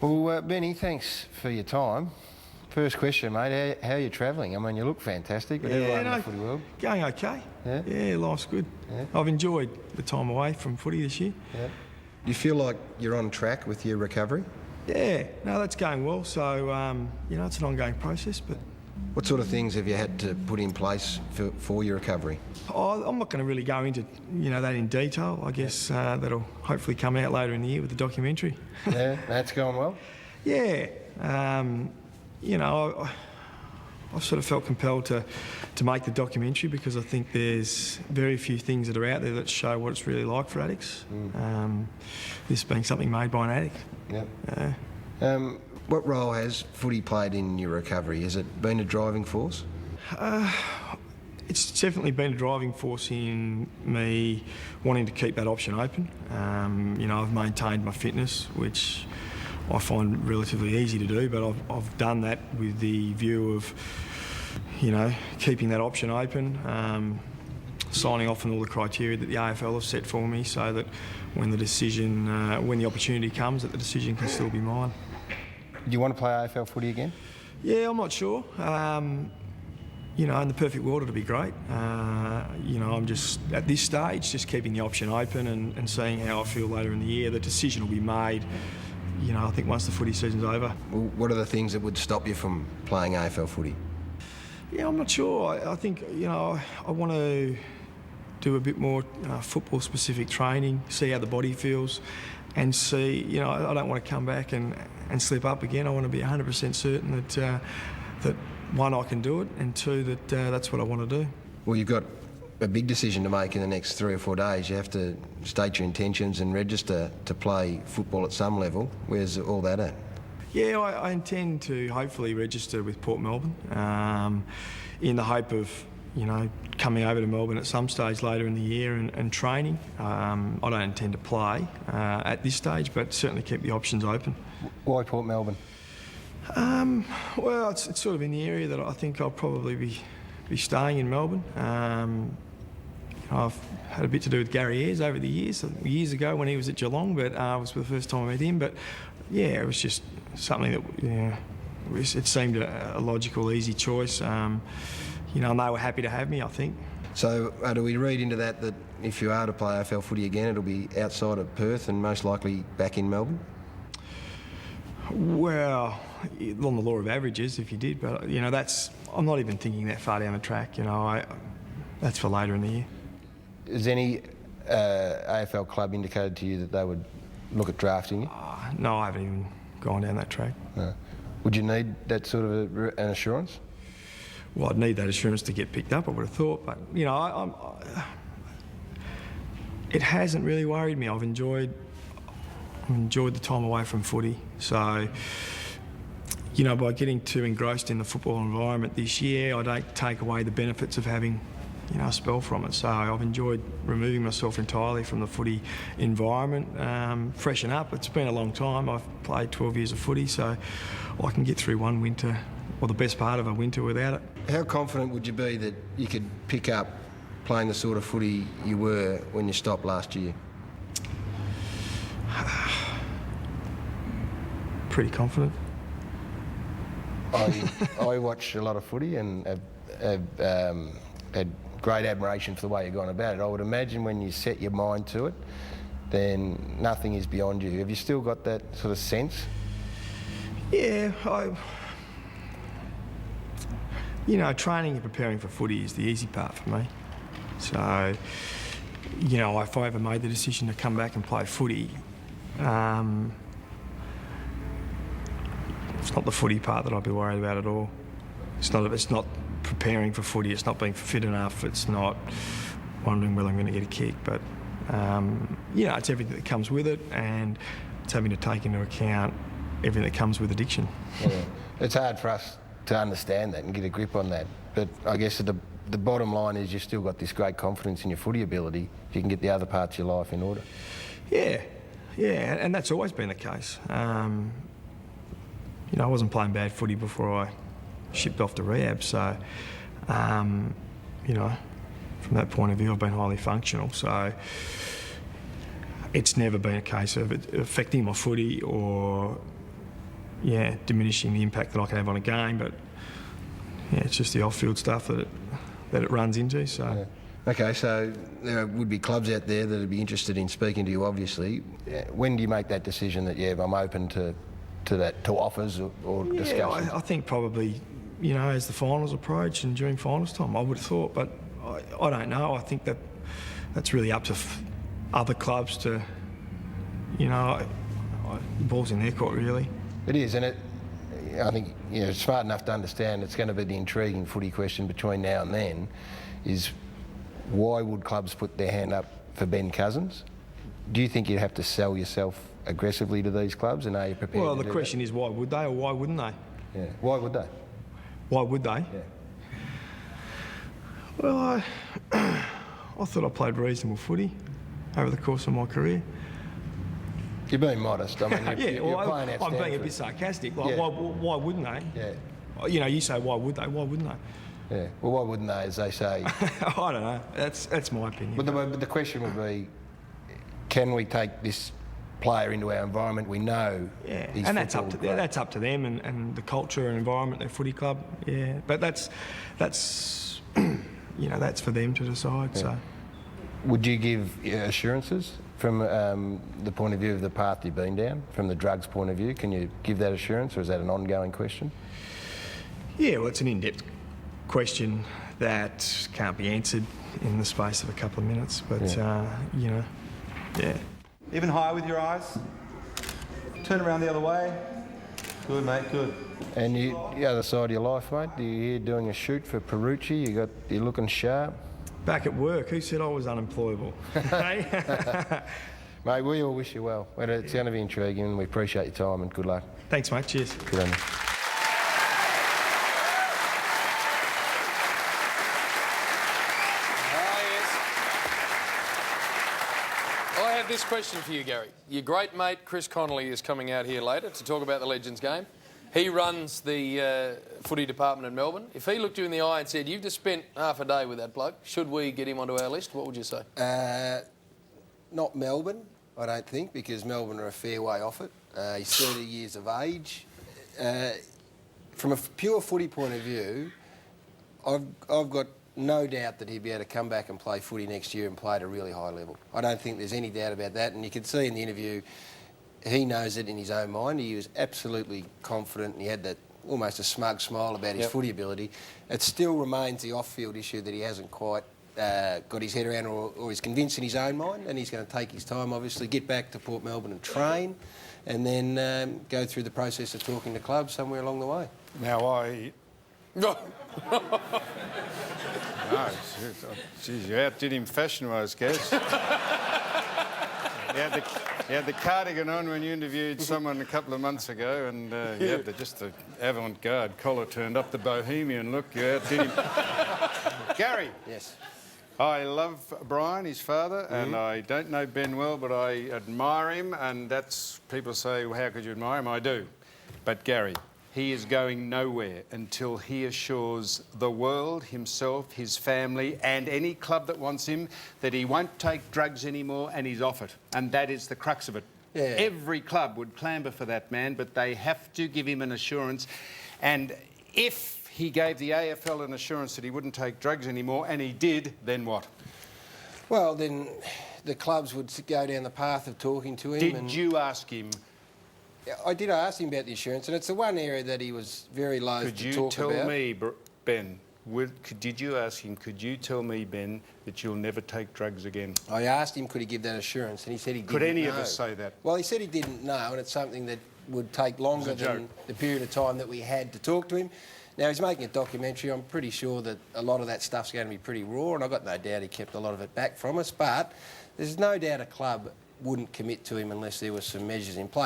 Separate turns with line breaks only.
Well, Benny, thanks for your time. First question, mate, how are you travelling? I mean, you look fantastic with everyone in the footy world.
Going okay. Yeah, life's good.
Yeah.
I've enjoyed the time away from footy this year.
Yeah. Do you feel like you're on track with your recovery?
Yeah, no, that's going well. So, it's an ongoing process. But
what sort of things have you had to put in place for your recovery?
I'm not going to really go into, that in detail. I guess that'll hopefully come out later in the year with the documentary.
Yeah, that's going well?
Yeah. I've sort of felt compelled to make the documentary because I think there's very few things that are out there that show what it's really like for addicts. This being something made by an addict.
Yep. What role has footy played in your recovery? Has it been a driving force?
It's definitely been a driving force in me wanting to keep that option open. I've maintained my fitness, which I find relatively easy to do, but I've done that with the view of, keeping that option open, signing off on all the criteria that the AFL have set for me, so that when the opportunity comes, that the decision can still be mine.
Do you want to play AFL footy again?
Yeah, I'm not sure. In the perfect world, it'd be great. I'm just, at this stage, just keeping the option open and seeing how I feel later in the year. The decision will be made, I think once the footy season's over.
Well, what are the things that would stop you from playing AFL footy?
Yeah, I'm not sure. I think, I want to do a bit more football-specific training, see how the body feels, and see, I don't want to come back and slip up again. I want to be 100% certain that one, I can do it, and two, that that's what I want to do.
Well, you've got a big decision to make in the next 3 or 4 days. You have to state your intentions and register to play football at some level. Where's all that at?
Yeah, I intend to hopefully register with Port Melbourne in the hope of, coming over to Melbourne at some stage later in the year and training. I don't intend to play at this stage, but certainly keep the options open.
Why Port Melbourne?
Well, it's sort of in the area that I think I'll probably be staying in Melbourne. I've had a bit to do with Gary Ayres over the years ago when he was at Geelong, but it was the first time I met him. But yeah, it was just something that it seemed a logical, easy choice. And they were happy to have me, I think.
So do we read into that if you are to play AFL footy again, it'll be outside of Perth and most likely back in Melbourne?
Well, on the law of averages, if you did, but I'm not even thinking that far down the track. That's for later in the year.
Has any AFL club indicated to you that they would look at drafting you?
No, I haven't even gone down that track.
No. Would you need that sort of an assurance?
Well, I'd need that assurance to get picked up, I would have thought. But it hasn't really worried me. I've enjoyed the time away from footy. So, by getting too engrossed in the football environment this year, I don't take away the benefits of having, a spell from it. So I've enjoyed removing myself entirely from the footy environment, freshen up. It's been a long time. I've played 12 years of footy, so I can get through one winter, or the best part of a winter, without it.
How confident would you be that you could pick up playing the sort of footy you were when you stopped last year?
Pretty confident.
I watch a lot of footy and have had great admiration for the way you've gone about it. I would imagine when you set your mind to it, then nothing is beyond you. Have you still got that sort of sense?
Yeah, training and preparing for footy is the easy part for me. So, if I ever made the decision to come back and play footy, it's not the footy part that I'd be worried about at all. It's not preparing for footy, it's not being fit enough, it's not wondering whether I'm going to get a kick, but it's everything that comes with it, and it's having to take into account everything that comes with addiction.
Yeah. It's hard for us to understand that and get a grip on that, but I guess the bottom line is you've still got this great confidence in your footy ability if you can get the other parts of your life in order. Yeah,
and that's always been the case. I wasn't playing bad footy before I shipped off to rehab, so, from that point of view, I've been highly functional. So it's never been a case of it affecting my footy or diminishing the impact that I can have on a game, but yeah, it's just the off-field stuff that it runs into. So.
Yeah. Okay, so there would be clubs out there that would be interested in speaking to you, obviously. When do you make that decision that, I'm open to offers or discussions?
I think probably, as the finals approach and during finals time, I would have thought, but I don't know. I think that's really up to other clubs to, the ball's in their court, really.
It is, and I think, smart enough to understand it's going to be the intriguing footy question between now and then is, why would clubs put their hand up for Ben Cousins? Do you think you'd have to sell yourself aggressively to these clubs, and are you prepared
Well,
to
the
do
question is, why would they or why wouldn't they?
Yeah. Why would they?
Why would they?
Yeah.
Well, I thought I played reasonable footy over the course of my career.
You're being modest. I mean, you're playing at
I'm being a
Stanford.
bit sarcastic. Like, why wouldn't they?
Yeah.
You say, why would they? Why wouldn't they?
Yeah. Well, why wouldn't they, as they say?
I don't know. That's my opinion.
But the question would be, can we take this player into our environment? We know.
Yeah, and that's up to them and the culture and environment of their footy club. Yeah, but that's that's for them to decide. Yeah. So,
would you give assurances from the point of view of the path you've been down, from the drugs point of view? Can you give that assurance, or is that an ongoing question?
Yeah, well, it's an in-depth question that can't be answered in the space of a couple of minutes, but yeah.
Even higher with your eyes. Turn around the other way. Good, mate, good.
And the other side of your life, mate, do you here doing a shoot for Perucci? You're looking sharp.
Back at work, who said I was unemployable? Hey?
Mate, we all wish you well. It's going to be intriguing, and we appreciate your time, and good luck.
Thanks, mate. Cheers.
Good on you.
This question for you, Gary. Your great mate Chris Connolly is coming out here later to talk about the Legends game. He runs the footy department in Melbourne. If he looked you in the eye and said, you've just spent half a day with that bloke, should we get him onto our list? What would you say?
Not Melbourne, I don't think, because Melbourne are a fair way off it. He's 30 years of age. From a pure footy point of view, I've got no doubt that he'd be able to come back and play footy next year and play at a really high level. I don't think there's any doubt about that, and you can see in the interview he knows it in his own mind. He was absolutely confident, and he had that almost a smug smile about his footy ability. It still remains the off-field issue that he hasn't quite got his head around or is convinced in his own mind, and he's going to take his time, obviously, get back to Port Melbourne and train, and then go through the process of talking to clubs somewhere along the way.
Now, No, geez, you outdid him fashion-wise, guess. He had the cardigan on when you interviewed someone a couple of months ago, and he had the avant-garde collar turned up, the bohemian look. You outdid him. Gary.
Yes.
I love Brian, his father, and I don't know Ben well, but I admire him, and that's... People say, well, how could you admire him? I do. But Gary, he is going nowhere until he assures the world, himself, his family, and any club that wants him that he won't take drugs anymore, and he's off it. And that is the crux of it. Yeah. Every club would clamber for that man, but they have to give him an assurance. And if he gave the AFL an assurance that he wouldn't take drugs anymore, and he did, then what?
Well, then the clubs would go down the path of talking to him.
Did you ask him?
I did ask him about the assurance, and it's the one area that he was very loath to talk about.
Could you tell me, Ben, did you ask him, could you tell me, Ben, that you'll never take drugs again?
I asked him, could he give that assurance, and he said he didn't know.
Could any of us say that?
Well, he said he didn't know, and it's something that would take longer than the period of time that we had to talk to him. Now, he's making a documentary. I'm pretty sure that a lot of that stuff's going to be pretty raw, and I've got no doubt he kept a lot of it back from us, but there's no doubt a club wouldn't commit to him unless there were some measures in place.